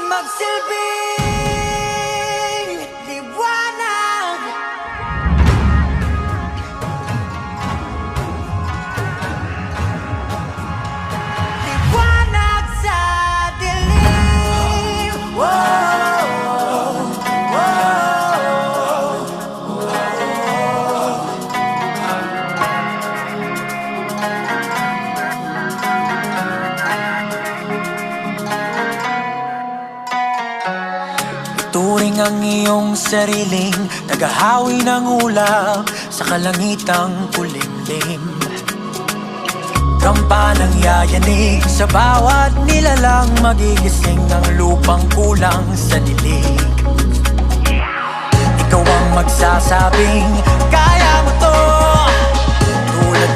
magsilbing liwanag. Liwanag sa dilim. Whoa, whoa. Turing ang iyong sariling naghahawi ng ulap sa kalangitang kulimlim. Kampanang yayanig sa bawat nilalang, magigising ang lupang kulang sa dilig. Ikaw ang magsasabing